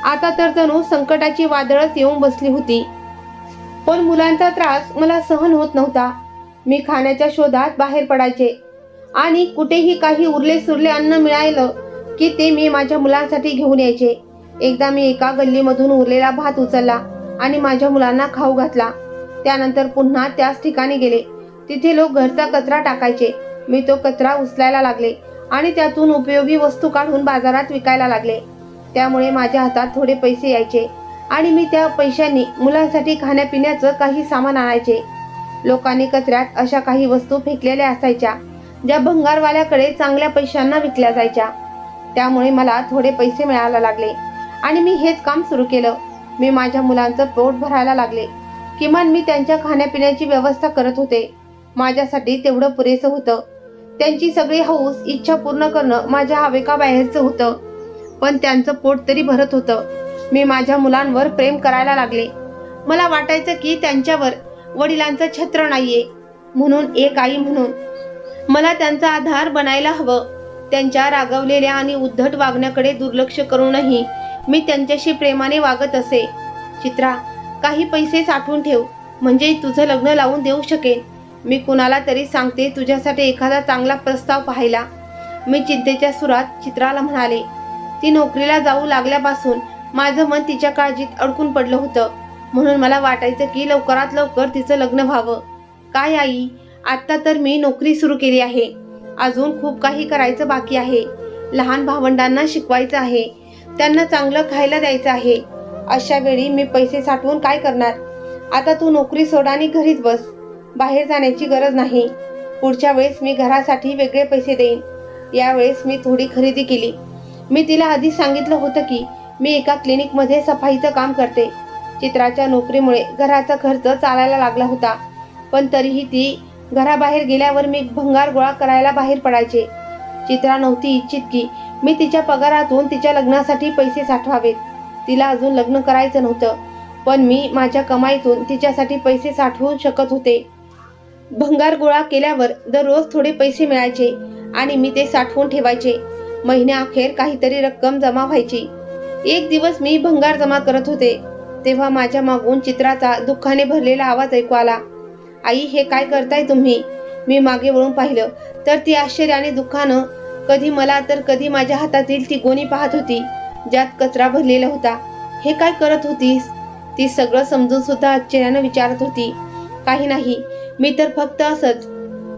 आता तर जणू संकटाची वादळच येऊन बसली होती. पण मुलांचा त्रास मला सहन होत नव्हता. मी खाण्याच्या शोधात बाहेर पडायचे आणि कुठेही काही उरले सुरले अन्न मिळालं की ते मी माझ्या मुलांसाठी घेऊन यायचे. एकदा मी एका गल्लीमधून उरलेला भात उचलला आणि माझ्या मुलांना खाऊ घातला. त्यानंतर पुन्हा त्याच ठिकाणी गेले. तिथे लोक घरचा कचरा टाकायचे. मी तो कचरा उचलायला लागले आणि त्यातून उपयोगी वस्तू काढून बाजारात विकायला लागले. त्यामुळे माझ्या हातात थोडे पैसे यायचे आणि मी त्या पैशांनी मुलांसाठी खाण्यापिण्याचं काही सामान आणायचे. लोकांनी कचऱ्यात अशा काही वस्तू फेकलेल्या असायच्या ज्या भंगारवाल्याकडे चांगल्या पैशांना विकल्या जायच्या. त्यामुळे मला थोडे पैसे मिळायला लागले आणि मी हेच काम सुरू केलं. मी माझ्या मुलांचं पोट भरायला लागले. किमान मी त्यांच्या खाण्यापिण्याची व्यवस्था करत होते. माझ्यासाठी तेवढं पुरेसं होतं. त्यांची सगळी हौस इच्छा पूर्ण करणं माझ्या आवेगाबाहेरचं होतं. पण त्यांचं पोट तरी भरत होतं. मी माझ्या मुलांवर प्रेम करायला लागले. मला वाटायचं की त्यांच्यावर वडिलांचं छत्र नाहीये. म्हणून एक आई म्हणून मला त्यांचा आधार बनायला हवं. त्यांच्या रागवलेल्या आणि उद्धट वागण्याकडे दुर्लक्ष करूनही मी त्यांच्याशी प्रेमाने वागत असे. चित्रा, काही पैसे साठवून ठेव, म्हणजे तुझं लग्न लावून देऊ शकेन. मी कुणाला तरी सांगते तुझ्यासाठी एखादा चांगला प्रस्ताव पाहायला. मी चिंतेच्या सुरात चित्राला म्हणाले. ती नोकरीला जाऊ लागल्यापासून माझं मन तिच्या काळजीत अडकून पडलं होतं. म्हणून मला वाटायचं की लवकरात लवकर तिचं लग्न व्हावं. काय आई, आत्ता तर मी नोकरी सुरू केली आहे. अजून खूप काही करायचं बाकी आहे. लहान भावंडांना शिकवायचं आहे. त्यांना चांगलं खायला द्यायचं आहे. अशा वेळी मी पैसे साठवून काय करणार? आता तू नोकरी सोड आणि घरीच बस. बाहेर जाण्याची गरज नाही. पुढच्या वेळेस मी घरासाठी वेगळे पैसे देईन. यावेळेस मी थोडी खरेदी केली. मी तिला आधीच सांगितलं होतं की मी एका क्लिनिकमध्ये सफाईचं काम करते. चित्राच्या नोकरीमुळे घराचा खर्च चालायला लागला होता. पण तरीही ती घराबाहेर गेल्यावर मी भंगार गोळा करायला बाहेर पडायचे. चित्रा नव्हती इच्छित की मी तिच्या पगारातून तिच्या लग्नासाठी पैसे साठवावेत. तिला अजून लग्न करायचं नव्हतं, पण मी माझ्या कमाईतून तिच्यासाठी पैसे साठवू शकत होते. भंगार गोळा केल्यावर दररोज थोडे पैसे मिळायचे आणि मी ते साठवून ठेवायचे. महिन्याअखेर काहीतरी रक्कम जमा व्हायची. एक दिवस मी भंगार जमा करत होते तेव्हा माझ्या मागून चित्राचा दुःखाने भरलेला आवाज ऐकू आला. आई, हे काय करताय तुम्ही? मी मागे वळून पाहिलं तर ती आश्चर्याने दुःखानं कधी मला तर कधी माझ्या हातातील ती गोणी पाहत होती ज्यात कचरा भरलेला होता. हे काय करत होतीस? ती सगळं समजून सुद्धा आश्चर्यानं विचारत होती. काही नाही, मी तर फक्त असंच.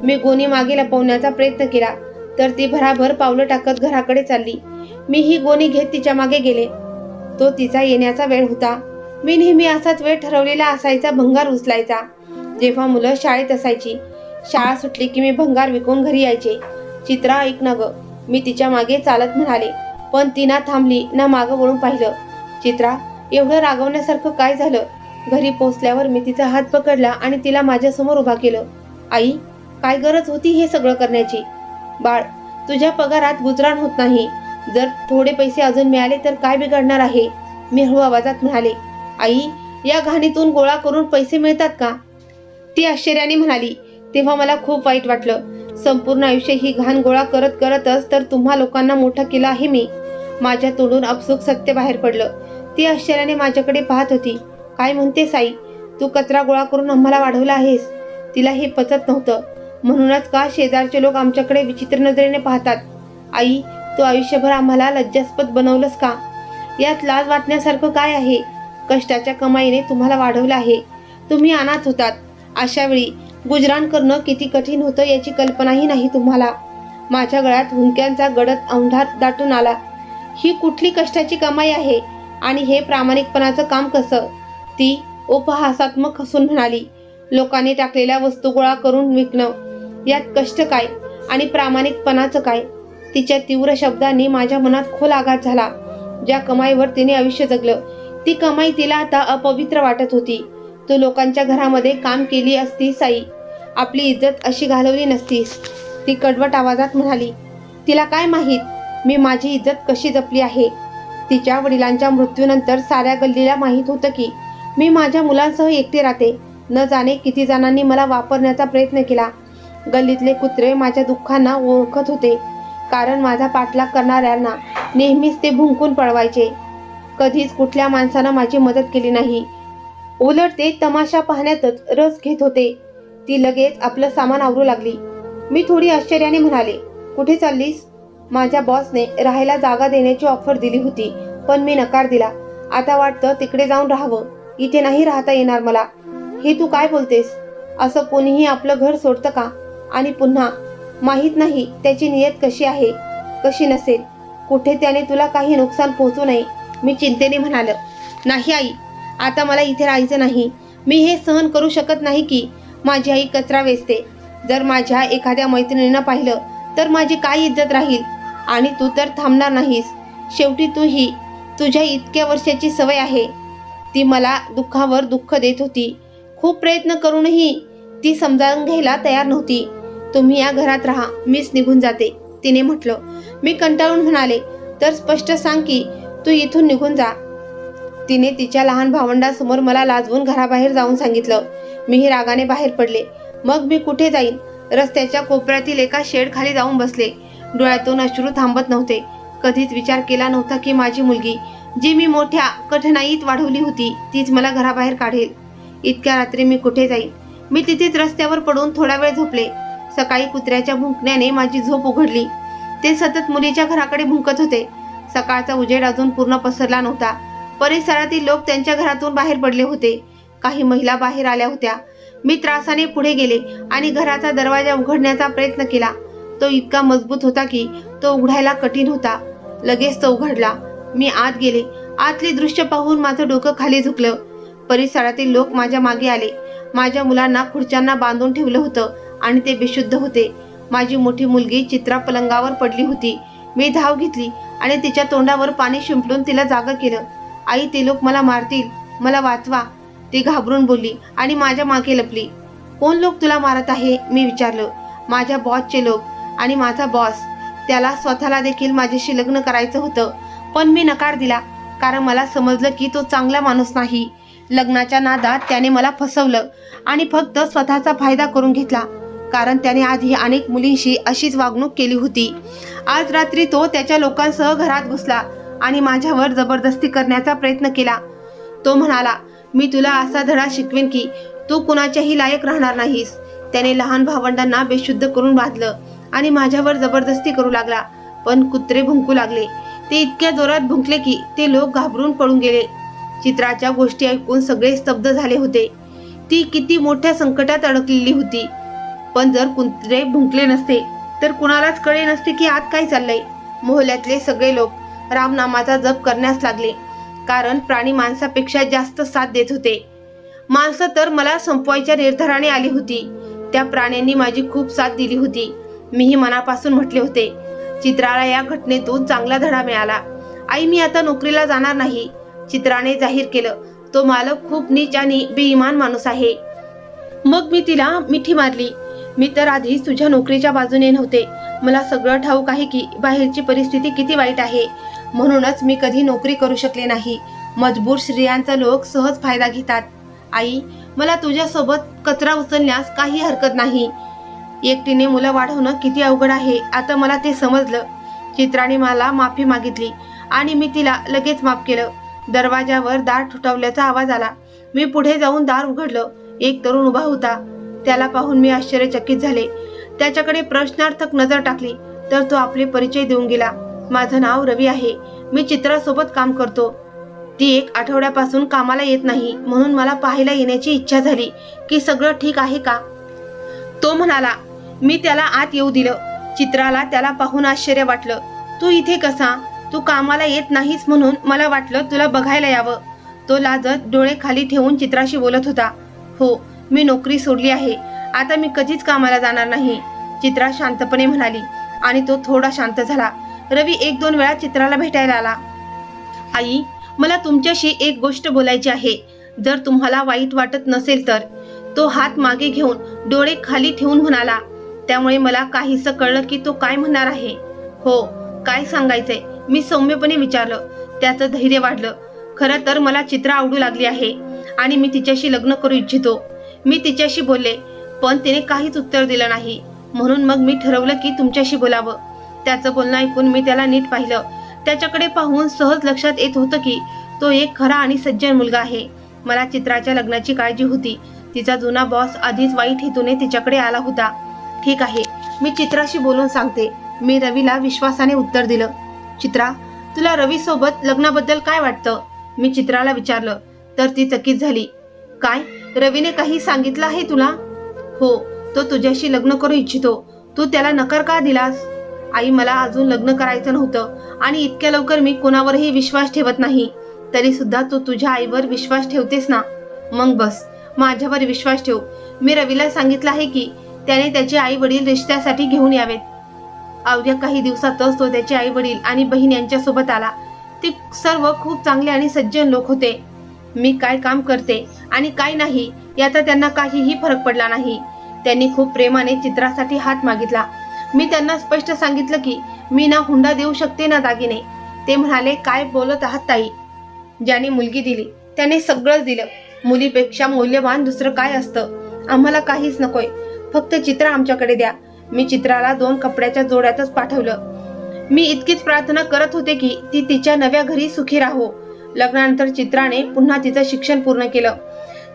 मी गोणी मागे लपवण्याचा प्रयत्न केला तर ती भराभर पावलं टाकत घराकडे चालली. मी ही गोणी घेत तिच्या मागे गेले. तो तिचा येण्याचा वेळ होता. मी नेहमी असाच वेळ ठरवलेला असायचा भंगार उचलायचा. जेव्हा मुलं शाळेत असायची, शाळा सुटली की मी भंगार विकून घरी यायचे. चित्रा, ऐक ना ग, मी तिच्या मागे चालत म्हणाले, पण ती ना थांबली ना मागं वळून पाहिलं. चित्रा, एवढं रागवण्यासारखं काय झालं? घरी पोहोचल्यावर मी तिचा हात पकडला आणि तिला माझ्यासमोर उभा केलं. आई, काय गरज होती हे सगळं करण्याची? बाळ, तुझ्या पगारात गुजराण होत नाही. जर थोडे पैसे अजून मिळाले तर काय बिघडणार आहे? मी हळू आवाजात म्हणाले. आई, या घाणीतून गोळा करून पैसे मिळतात का? ती आश्चर्याने म्हणाली. तेव्हा मला खूप वाईट वाटलं. संपूर्ण आयुष्य ही घाण गोळा करत करतच तर तुम्हा लोकांना मोठं केलं आहे मी. माझ्या तोंडून आपसूक सत्य बाहेर पडलं. ती आश्चर्याने माझ्याकडे पाहत होती. काय म्हणतेस आई? तू कचरा गोळा करून आम्हाला वाढवला आहेस? तिला हे पचत नव्हतं. म्हणूनच का शेजारचे लोक आमच्याकडे विचित्र नजरेने पाहतात? आई, तू आयुष्यभर आम्हाला लज्जास्पद बनवलंस का? यात लाज वाटण्यासारखं काय आहे? कष्टाच्या कमाईने तुम्हाला वाढवलं आहे. तुम्ही अनाथ होतात. अशा वेळी गुजराण करणं किती कठीण होतं याची कल्पनाही नाही तुम्हाला. माझ्या गळ्यात हुंक्यांचा गडद औंढा दाटून आला. ही कुठली कष्टाची कमाई आहे आणि हे प्रामाणिकपणाचं काम कसं? ती उपहासात्मक हसून म्हणाली. लोकांनी टाकलेल्या वस्तू गोळा करून विकणं, यात कष्ट काय आणि प्रामाणिकपणाचं काय? तिच्या तीव्र शब्दांनी माझ्या मनात खोल आघात झाला. ज्या कमाईवर तिने आयुष्य जगलं ती कमाई तिला आता अपवित्र वाटत होती. तू लोकांच्या घरामध्ये काम केली असतीस आई, आपली इज्जत अशी घालवली नसतीस, ती कडवट आवाजात म्हणाली. तिला काय माहीत मी माझी इज्जत कशी जपली आहे. तिच्या वडिलांच्या मृत्यूनंतर साऱ्या गल्लीला माहीत होतं की मी माझ्या मुलांसह एकटी राहते. न जाणे किती जणांनी मला वापरण्याचा प्रयत्न केला. गल्लीतले कुत्रे माझ्या दुःखांना ओळखत होते, कारण माझा पाठलाग करणाऱ्यांना नेहमीच ते भुंकून पळवायचे. कधीच कुठल्या माणसानं माझी मदत केली नाही. उलट ते तमाशा पाहण्यातच रस घेत होते. ती लगेच आपलं सामान आवरू लागली. मी थोडी आश्चर्याने म्हणाले, कुठे चाललीस? माझ्या बॉसने राहायला जागा देण्याची ऑफर दिली होती, पण मी नकार दिला. आता वाटतं तिकडे जाऊन राहावं. इथे नाही राहता येणार मला. हे तू काय बोलतेस? असं कोणीही आपलं घर सोडतं का? आणि पुन्हा माहीत नाही त्याची नियत कशी आहे कशी नसेल. कुठे त्याने तुला काही नुकसान पोहोचू नये. मी चिंतेने म्हणाल. नाही आई, आता मला इथे राहायचं नाही. मी हे सहन करू शकत नाही की माझी आई कचरा वेचते. जर माझ्या एखाद्या मैत्रिणीनं पाहिलं तर माझी काय इज्जत राहील? आणि तू तर थांबणार नाहीस. शेवटी तू ही तुझ्या इतक्या वर्षाची सवय आहे. ती मला दुःखावर दुःख देत होती. खूप प्रयत्न करूनही ती समजावून घ्यायला तयार नव्हती. तुम्ही या घरात राहा, मीच निघून जाते, तिने म्हटलं. मी कंटाळून म्हणाले, तर स्पष्ट सांग की तू इथून निघून जा. तिने तिच्या लहान भावंडासमोर मला लाजवून घराबाहेर जाऊन सांगितलं. मीही रागाने बाहेर पडले. मग मी कुठे जाईन? रस्त्याच्या कोपऱ्यातील एका शेड खाली जाऊन बसले. डोळ्यातून अश्रू थांबत नव्हते. कधीच विचार केला नव्हता की माझी मुलगी, जी मी मोठ्या कठीणाईत वाढवली होती, तीच मला घराबाहेर काढेल. इतक्या रात्री मी कुठे जाईन? मी तिथेच रस्त्यावर पडून थोडा वेळ झोपले. सकाळी कुत्र्याच्या भुंकण्याने माझी झोप उघडली. ते सतत मुलीच्या घराकडे भुंकत होते. सकाळचा उजेड अजून पूर्ण पसरला नव्हता. परिसरातील लोक त्यांच्या घरातून बाहेर पडले होते. काही महिला बाहेर आल्या होत्या. मी त्रासाने पुढे गेले आणि घराचा दरवाजा उघडण्याचा प्रयत्न केला. तो इतका मजबूत होता की तो उघडायला कठीण होता. लगेच तो उघडला. मी आत गेले. आतले दृश्य पाहून माझं डोकं खाली झुकलं. परिसरातील लोक माझ्या मागे आले. माझ्या मुलांना खुर्च्यांना बांधून ठेवलं होतं आणि ते बेशुद्ध होते. माझी मोठी मुलगी चित्रा पलंगावर पडली होती. मी धाव घेतली आणि तिच्या तोंडावर पाणी शिंपडून तिला जागं केलं. आई, ते लोक मला मारतील, मला वाचवा, ती घाबरून बोलली आणि माझ्या मागे लपली. कोण लोक तुला मारत आहे? मी विचारलं. माझ्या बॉसचे लोक. आणि माझा बॉस, त्याला स्वतःला देखील माझ्याशी लग्न करायचं होतं, पण मी नकार दिला. कारण मला समजलं की तो चांगला माणूस नाही. लग्नाच्या नादात त्याने मला फसवलं आणि फक्त स्वतःचा फायदा करून घेतला, कारण त्याने आधी अनेक मुलींशी अशीच वागणूक केली होती. आज रात्री तो त्याच्या लोकांसह घरात घुसला आणि माझ्यावर जबरदस्ती करण्याचा प्रयत्न केला. तो म्हणाला, मी तुला असा धडा शिकवेन की तू कुणाच्याही लायक राहणार नाहीस. त्याने लहान भावंडांना बेशुद्ध करून बांधलं आणि माझ्यावर जबरदस्ती करू लागला. पण कुत्रे भुंकू लागले. ते इतक्या जोरात भुंकले की ते लोक घाबरून पळून गेले. चित्राच्या गोष्टी ऐकून सगळे स्तब्ध झाले होते. ती किती मोठ्या संकटात अडकलेली होती. पण जर कुत्रे भुंकले नसते तर कुणालाच कळे नसते की आत काय चाललंय. मोहल्ल्यातले सगळे लोक रामनामाचा जप करण्यास लागले, कारण प्राणी माणसापेक्षा जास्त साथ देत होते. माणसं तर मला संपवायच्या निर्धाराने आली होती. त्या प्राण्यांनी माझी खूप साथ दिली होती. मीही मनापासून म्हटले होते. चित्राला या घटनेतून चांगला धडा मिळाला. आई, मी आता नोकरीला जाणार नाही. चित्राने जाहीर केलं. तो मालक खूप नीच आणि बेईमान माणूस आहे. मग मी तिला मिठी मारली. मी तर आधीच तुझ्या नोकरीच्या बाजूने नव्हते. मला सगळं ठाऊक आहे की बाहेरची परिस्थिती किती वाईट आहे. म्हणूनच मी कधी नोकरी करू शकले नाही. मजबूर स्त्रियांचा लोक सहज फायदा घेतात. आई, मला तुझ्यासोबत कचरा उचलण्यास काही हरकत नाही. एकटीने मुलं वाढवणं किती अवघड आहे आता मला ते समजलं. चित्राने मला माफी मागितली आणि मी तिला लगेच माफ केलं. दरवाजावर दार ठोठावल्याचा आवाज आला. मी पुढे जाऊन दार उघडलं. एक तरुण उभा होता. त्याला पाहून मी आश्चर्यचकित झाले. त्याच्याकडे प्रश्नार्थक नजर टाकली तर तो आपले परिचय देऊन गेला. माझं नाव रवी आहे. मी चित्रासोबत काम करतो. ती 1 आठवड्यापासून कामाला येत नाही, म्हणून मला पाहायला येण्याची इच्छा झाली की सगळं ठीक आहे का. तो म्हणाला. मी त्याला आत येऊ दिलं. चित्राला त्याला पाहून आश्चर्य वाटलं. तू इथे कसा? तू कामाला येत नाहीस म्हणून मला वाटलं तुला बघायला यावं. तो लाजत डोळे खाली ठेवून चित्राशी बोलत होता. हो, मी नोकरी सोडली आहे. आता मी कधीच कामाला जाणार नाही, चित्रा शांतपणे म्हणाली. आणि तो थोडा शांत झाला. रवी 1-2 वेळा चित्राला भेटायला आला. आई, मला तुमच्याशी एक गोष्ट बोलायची आहे. जर तुम्हाला वाईट वाटत नसेल तर. तो हात मागे घेऊन डोळे खाली ठेवून म्हणाला. त्यामुळे मला काहीसं कळलं की तो काय म्हणणार आहे. हो, काय सांगायचंय, मी सौम्यपणे विचारलं. त्याचं धैर्य वाढलं. खरं तर मला चित्रा आवडू लागली आहे आणि मी तिच्याशी लग्न करू इच्छितो. मी तिच्याशी बोलले, पण तिने काहीच उत्तर दिलं नाही. म्हणून मग मी ठरवलं की तुमच्याशी बोलावं. त्याचं बोलणं ऐकून मी त्याला नीट पाहिलं. त्याच्याकडे पाहून सहज लक्षात येत होतं की तो एक खरा आणि सज्जन मुलगा आहे. मला चित्राच्या लग्नाची काळजी होती. तिचा जुना बॉस आधीच वाईट हेतूने तिच्याकडे आला होता. ठीक आहे, मी चित्राशी बोलून सांगते, मी रवीला विश्वासाने उत्तर दिलं. चित्रा, तुला रवी सोबत लग्नाबद्दल काय वाटतं? मी चित्राला विचारलं. तर ती चकित झाली. काय, रवीने काही सांगितलं आहे तुला? हो, तो तुझ्याशी लग्न करू इच्छितो. तू त्याला नकार का दिलास? आई, मला अजून लग्न करायचं नव्हतं आणि इतक्या लवकर मी कोणावरही विश्वास ठेवत नाही. तरी सुद्धा तू तुझ्या आईवर विश्वास ठेवतेस ना, मग बस माझ्यावर विश्वास ठेव. मी रवीला सांगितलं आहे की त्याने त्याचे आई वडील रिश्त्यासाठी घेऊन यावेत. अवघ्या काही दिवसातच तो त्याचे आई वडील आणि बहीण यांच्यासोबत आला. ते सर्व खूप चांगले आणि सज्जन लोक होते. मी काय काम करते आणि काय नाही याचा त्यांना काहीही फरक पडला नाही. त्यांनी खूप प्रेमाने चित्रासाठी हात मागितला. मी त्यांना स्पष्ट सांगितलं की मी ना हुंडा देऊ शकते ना दागिने. ते म्हणाले, काय बोलत आहात ताई? ज्याने मुलगी दिली त्याने सगळंच दिलं. मुलीपेक्षा मौल्यवान दुसरं काय असतं? आम्हाला काहीच नकोय, फक्त चित्रा आमच्याकडे द्या. मी चित्राला 2 कपड्याच्या जोड्यातच पाठवलं. मी इतकीच प्रार्थना करत होते की ती तिच्या नव्या घरी सुखी राहो. लग्नानंतर चित्राने पुन्हा तिचं शिक्षण पूर्ण केलं.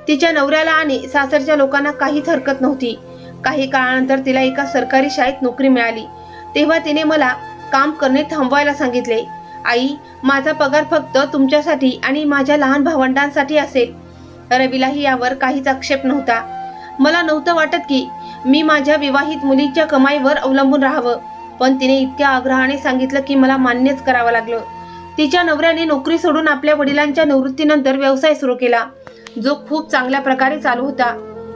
तिच्या नवऱ्याला आणि सासरच्या लोकांना काहीच हरकत नव्हती. काही काळानंतर तिला एका सरकारी शाळेत नोकरी मिळाली. तेव्हा तिने मला काम करणे थांबवायला सांगितले. आई, माझा पगार फक्त तुमच्यासाठी आणि माझ्या लहान भावंडांसाठी असेल. रवीलाही यावर काहीच आक्षेप नव्हता. मला नव्हतं वाटत की मी माझ्या विवाहित मुलीच्या कमाईवर अवलंबून राहावं, पण तिने इतक्या आग्रहाने सांगितलं की मला मान्यच करावं लागलं. तिच्या नवऱ्याने नोकरी सोडून आपल्या वडिलांच्या निवृत्तीनंतर व्यवसाय सुरू केला, जो खूप चांगल्या प्रकारे चालू होता.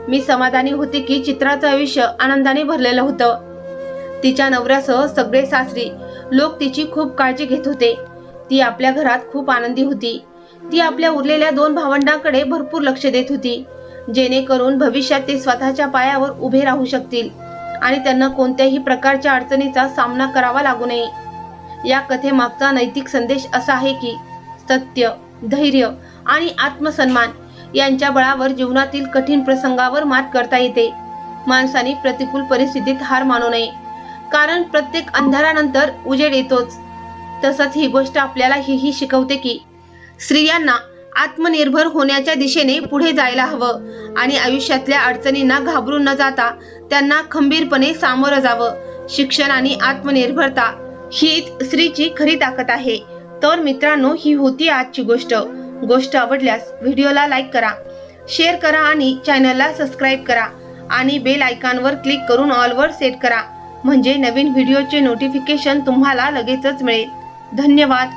मी समाधानी होते की चित्राचं आयुष्य आनंदाने भरलेलं होतं. तिच्या नवऱ्यासह सगळे सासरी लोक तिची खूप काळजी घेत होते. ती आपल्या घरात खूप आनंदी होती. ती आपल्या उरलेल्या 2 भावंडांकडे भरपूर लक्ष देत होती, जेणेकरून भविष्यात ते स्वतःच्या पायावर उभे राहू शकतील आणि त्यांना कोणत्याही प्रकारच्या अडचणीचा सामना करावा लागू नये. या कथेमागचा नैतिक संदेश असा आहे की सत्य, धैर्य आणि आत्मसन्मान यांच्या बळावर जीवनातील कठीण प्रसंगावर मात करता येते. माणसाने प्रतिकूल परिस्थितीत हार मानू नये, कारण प्रत्येक अंधारानंतर उजेड येतोच. तसंच ही गोष्ट आपल्याला हेही शिकवते की स्त्रियांना आत्मनिर्भर होण्याच्या दिशेने पुढे जायला हवं आणि आयुष्यातल्या अडचणींना घाबरून न जाता त्यांना खंबीरपणे सामोरं जावं. शिक्षण आणि आत्मनिर्भरता हीच स्त्रीची खरी ताकद आहे. तर मित्रांनो, ही होती आजची गोष्ट आवडल्यास व्हिडिओला लाईक करा, शेअर करा आणि चॅनलला सबस्क्राईब करा आणि बेल आयकॉनवर क्लिक करून ऑलवर सेट करा, म्हणजे नवीन व्हिडिओचे नोटिफिकेशन तुम्हाला लगेचच मिळेल. धन्यवाद.